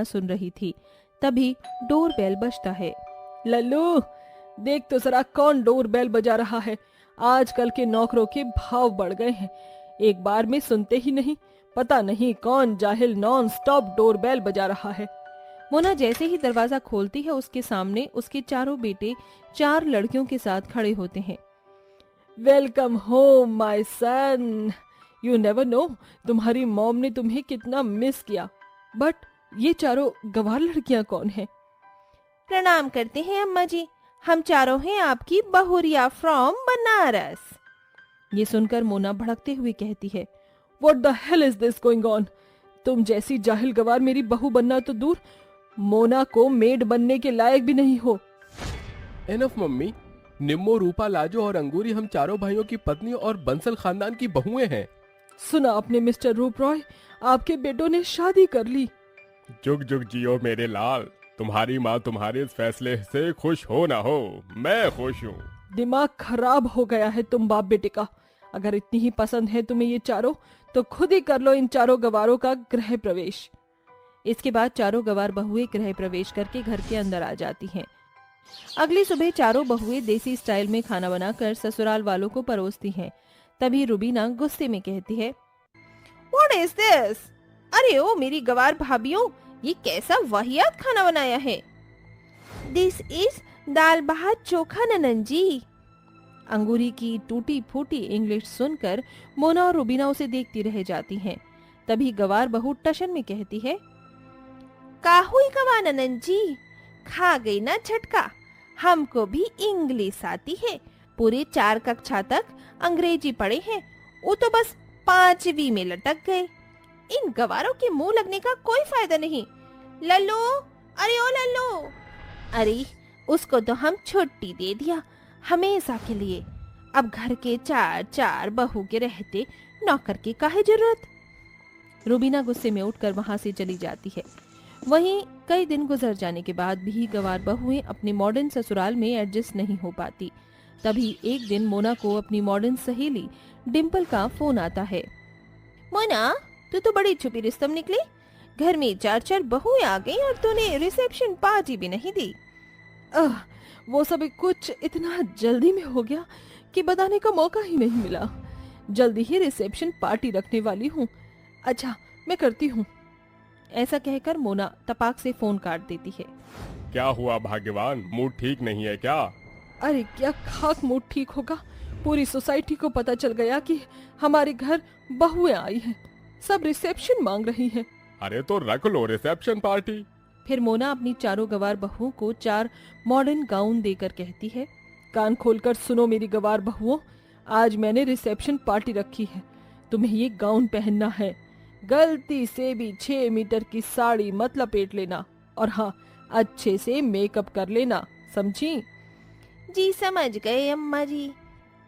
सुन रही थी। तभी डोर बेल बजता है। लल्लू, देख तो जरा कौन डोर बेल बजा रहा है। आजकल के नौकरों के भाव बढ़ गए हैं, एक बार में सुनते ही नहीं। पता नहीं कौन जाहिल नॉन स्टॉप डोर बेल बजा रहा है। मोना जैसे ही दरवाजा खोलती है, उसके सामने उसके चारों बेटे 4 लड़कियों के साथ खड़े होते हैं। Welcome home my son. You never know तुम्हारी मॉम ने तुम्हें कितना मिस किया। बट ये चारों गवार लड़कियां कौन हैं? प्रणाम करते हैं अम्मा जी, हम चारों हैं आपकी बहुरिया फ्रॉम बनारस। ये सुनकर मोना भड़कते हुए कहती है, what the hell is this going on? तुम जैसी जाहिल गवार मेरी बहू बनना तो दूर, मोना को मेड बनने के लायक भी नहीं हो। एनफ मम्मी, निम्मो, रूपा, लाजो और अंगूरी हम चारों भाइयों की पत्नी और बंसल खानदान की बहुएं हैं। सुना आपने मिस्टर रूप रॉय, आपके बेटों ने शादी कर ली। जुग जुग जियो मेरे लाल, तुम्हारी माँ तुम्हारे इस फैसले से खुश हो ना हो, मैं खुश हूँ। दिमाग खराब हो गया है तुम बाप बेटे का। अगर इतनी ही पसंद है तुम्हें ये चारों, तो खुद ही कर लो इन चारों गवारों का गृह प्रवेश। इसके बाद चारों गवार बहुएं गृह प्रवेश करके घर के अंदर आ जाती हैं। अगली सुबह चारों बहुएं देसी स्टाइल में खाना बनाकर ससुराल वालों को परोसती हैं। तभी रुबीना गुस्से में कहती है, What is this? अरे ओ मेरी गवार भाभीओ, ये कैसा वाहियात खाना बनाया है। This is दाल भात चोखा ननन जी। अंगूरी की टूटी फूटी इंग्लिश सुनकर मोना और रुबीना उसे देखती रह जाती हैं। तभी गवार बहू टशन में कहती है, काहुई गवा ननन जी, खा गई ना झटका, हमको भी इंग्लिश आती है। पूरे 4 कक्षा तक अंग्रेजी पढ़े हैं, वो तो बस 5वीं में लटक गए। इन गवारों के मुंह लगने का कोई फायदा नहीं। लल्लू, अरे ओ लल्लू, अरे उसको तो हम छुट्टी दे दिया हमेशा के लिए। अब घर के 4 बहू के रहते नौकर की काहे जरूरत। रुबीना गुस्से में उठकर वहां से चली जाती है। वहीं कई दिन गुजर जाने के बाद भी गवार बहुएं अपने मॉडर्न ससुराल में एडजस्ट नहीं हो पाती। तभी एक दिन मोना को अपनी मॉडर्न सहेली डिम्पल का फोन आता है। मोना, तू तो बड़ी छुपी रिस्तम निकली। घर में 4 बहुएं आ गई और तूने रिसेप्शन पार्टी भी नहीं दी। वो सब कुछ इतना जल्दी में हो गया कि बताने का मौका ही नहीं मिला। जल्दी ही रिसेप्शन पार्टी रखने वाली हूँ। अच्छा, मैं करती हूँ। ऐसा कहकर मोना तपाक से फोन काट देती है। क्या हुआ भाग्यवान, मूड ठीक नहीं है क्या? अरे क्या खाक मूड ठीक होगा। पूरी सोसाइटी को पता चल गया कि हमारे घर बहुएं आई हैं। सब रिसेप्शन मांग रही हैं। अरे तो रख लो रिसेप्शन पार्टी। फिर मोना अपनी चारों गवार बहुओं को 4 मॉडर्न गाउन देकर कहती है, कान खोलकर सुनो मेरी गवार बहुओं, आज मैंने रिसेप्शन पार्टी रखी है। तुम्हें ये गाउन पहनना है। गलती से भी 6 मीटर की साड़ी मत लपेट लेना, और हाँ, अच्छे से मेकअप कर लेना, समझी? जी समझ गए अम्मा जी।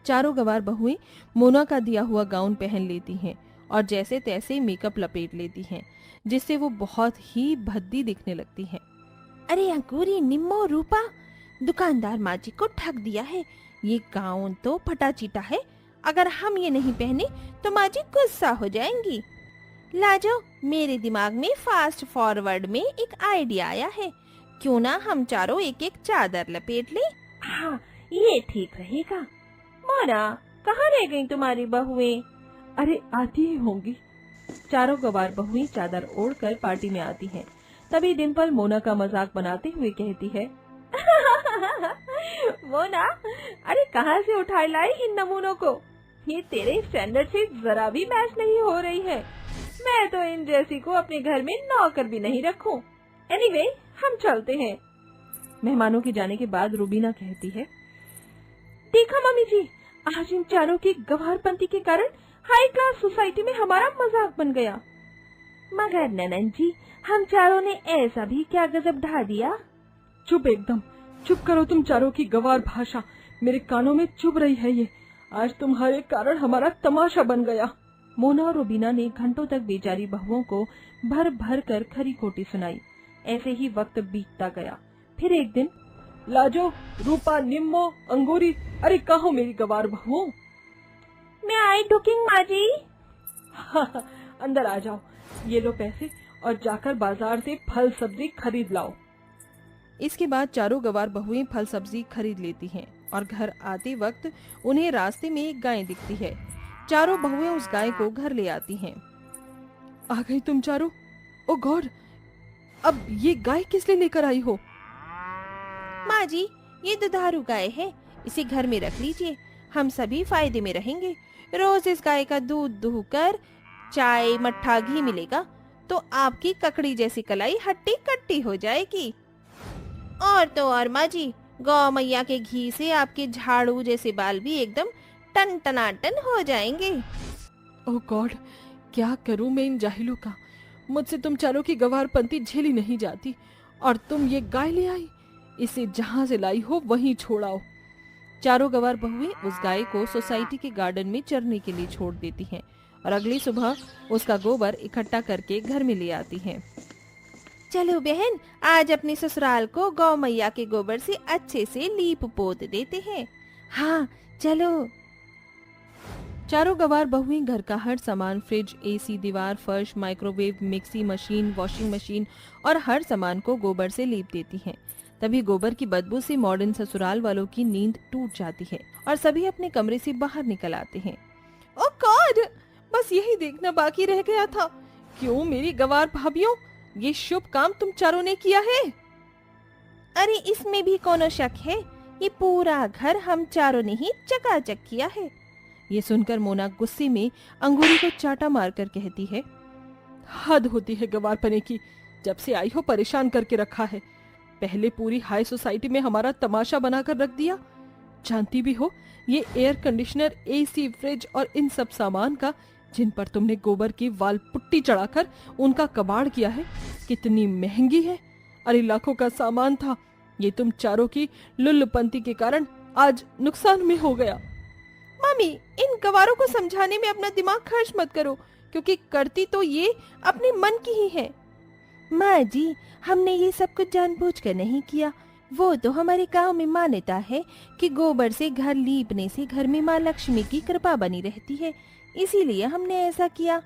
चारों गवार बहुएं मोना का दिया हुआ गाउन पहन लेती हैं और जैसे तैसे मेकअप लपेट लेती हैं, जिससे वो बहुत ही भद्दी दिखने लगती हैं। अरे अंकुरी, निम्मो, रूपा, दुकानदार माँ जी को ठग दिया है। ये गाउन तो फटा चीटा है। अगर हम ये नहीं पहने तो माँ जी गुस्सा हो जाएंगी। लाजो, मेरे दिमाग में फास्ट फॉरवर्ड में एक आइडिया आया है। क्यों ना हम चारों एक एक चादर लपेट ले। हाँ, ये ठीक रहेगा। मोना, कहाँ रह गई तुम्हारी बहुएं? अरे आती ही होंगी। चारों गवार बहुएं चादर ओढ़कर पार्टी में आती हैं। तभी डिम्पल मोना का मजाक बनाते हुए कहती है, मोना, अरे कहाँ से उठा लाई इन नमूनों को? ये तेरे स्टैंडर्ड से जरा भी मैच नहीं हो रही है। मैं तो इन जैसी को अपने घर में नौकर भी नहीं रखूं। एनीवे, हम चलते हैं। मेहमानों के जाने के बाद रुबीना कहती है, देखा मम्मी जी, आज इन चारों की गवारपंती के कारण हाई क्लास सोसाइटी में हमारा मजाक बन गया। मगर ननन जी, हम चारों ने ऐसा भी क्या गजब ढा दिया? चुप, एकदम चुप करो तुम चारों की गवार भाषा। मेरे कानों में चुभ रही है ये। आज तुम्हारे कारण हमारा तमाशा बन गया। मोना और रुबीना ने घंटों तक बेचारी बहुओं को भर भर कर खरी खोटी सुनाई। ऐसे ही वक्त बीतता गया। फिर एक दिन, लाजो, रूपा, निम्मो, अंगूरी, अरे कहो मेरी गवार बहुओं। मैं आई डुकिंग माँ जी। अंदर आ जाओ। ये लो पैसे और जाकर बाजार से फल सब्जी खरीद लाओ। इसके बाद चारों गवार बहुएं फल सब्जी खरीद लेती हैं और घर आते वक्त उन्हें रास्ते में एक गाय दिखती है। चारों बहुएं उस गाय को घर ले आती हैं। आ गई तुम चारों? ओ गॉड, अब ये गाय किस लिए लेकर आई हो? माँ जी, ये दुधारू गाय है, इसे घर में रख लीजिए, हम सभी फायदे में रहेंगे। रोज इस गाय का दूध दूहकर चाय मट्ठा घी मिलेगा तो आपकी ककड़ी जैसी कलाई हट्टी कट्टी हो जाएगी। और तो और माँ जी, गौ मैया के घी से आपके झाड़ू जैसे बाल भी एकदम टन टनाटन हो जाएंगे। ओह गॉड, क्या करूं मैं इन जाहिलों का। मुझसे तुम चारों की गवारपंती झेली नहीं जाती और तुम ये गाय ले आई। इसे जहां से लाई हो वहीं छोड़ाओ। चारों गवार बहुएं उस गाय को सोसाइटी के गार्डन में चरने के लिए छोड़ देती हैं और अगली सुबह उसका गोबर इकट्ठा करके घर में ले आती हैं। चलो बहन, आज अपने ससुराल को गौ मैया के गोबर से अच्छे से लीप पोत देते हैं। हाँ चलो। चारों गवार बहुएं घर का हर सामान, फ्रिज, एसी, दीवार, फर्श, microwave, mixie machine, washing machine और हर सामान को गोबर से लीप देती हैं। तभी गोबर की बदबू से मॉडर्न ससुराल वालों की नींद टूट जाती है और सभी अपने कमरे से बाहर निकल आते हैं। ओह गॉड, बस यही देखना बाकी रह गया था। क्यों मेरी गवार भाभियों, ये शुभ काम तुम चारों ने किया है? अरे इसमें भी कोनो शक है, ये पूरा घर हम चारों ने ही चकाचक किया है। ये सुनकर मोना गुस्से में अंगूरी को चाटा मारकर कहती है, हद होती है गवारपने की। जब से आई हो परेशान करके रखा है। पहले पूरी हाई सोसाइटी में हमारा तमाशा बनाकर रख दिया। जानती भी हो, ये एयर कंडीशनर, एसी, फ्रिज और इन सब सामान का जिन पर तुमने गोबर की वाल पुट्टी चढ़ाकर उनका कबाड़ किया है, कितनी महंगी है। अरे लाखों का सामान था। ये तुम चारों की लुल्लपंती के कारण आज नुकसान में हो गया। मम्मी, इन गवारों को समझाने में अपना दिमाग खर्च मत करो, क्योंकि करती तो ये अपने मन की ही है। माँ जी, हमने ये सब कुछ जानबूझकर नहीं किया। वो तो हमारे गांव में मान्यता है कि गोबर से घर लीपने से घर में माँ लक्ष्मी की कृपा बनी रहती है, इसीलिए हमने ऐसा किया।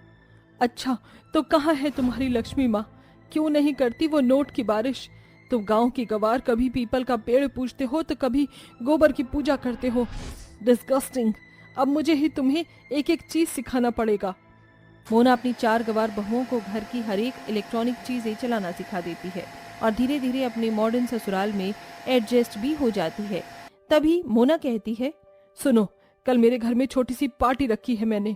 अच्छा, तो कहाँ है तुम्हारी लक्ष्मी माँ? क्यों नहीं करती वो नोट की बारिश? तुम गांव की गवार कभी पीपल का पेड़ पूजते हो तो कभी गोबर की पूजा करते हो। डिस्गस्टिंग। अब मुझे ही तुम्हें एक एक चीज सिखाना पड़ेगा। मोना अपनी 4 गवार बहुओं को घर की हर एक इलेक्ट्रॉनिक चीजें चलाना सिखा देती है और धीरे धीरे अपने मॉडर्न ससुराल में एडजस्ट भी हो जाती है। तभी मोना कहती है, सुनो, कल मेरे घर में छोटी सी पार्टी रखी है मैंने,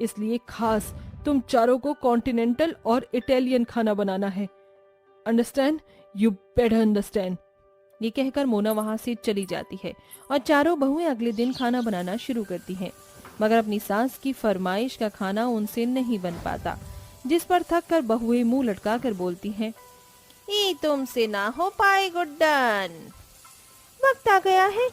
इसलिए खास तुम चारों को कॉन्टिनेंटल और इटालियन खाना बनाना है। अंडरस्टैंड? You better understand. ये कहकर मोना वहाँ से चली जाती है और चारों बहुएं अगले दिन खाना बनाना शुरू करती हैं, मगर अपनी सास की फरमाइश का खाना उनसे नहीं बन पाता, जिस पर थक कर बहुएं मुंह लटका कर बोलती हैं, ये तुमसे ना हो पाए गुड्डन। वक्त आ गया है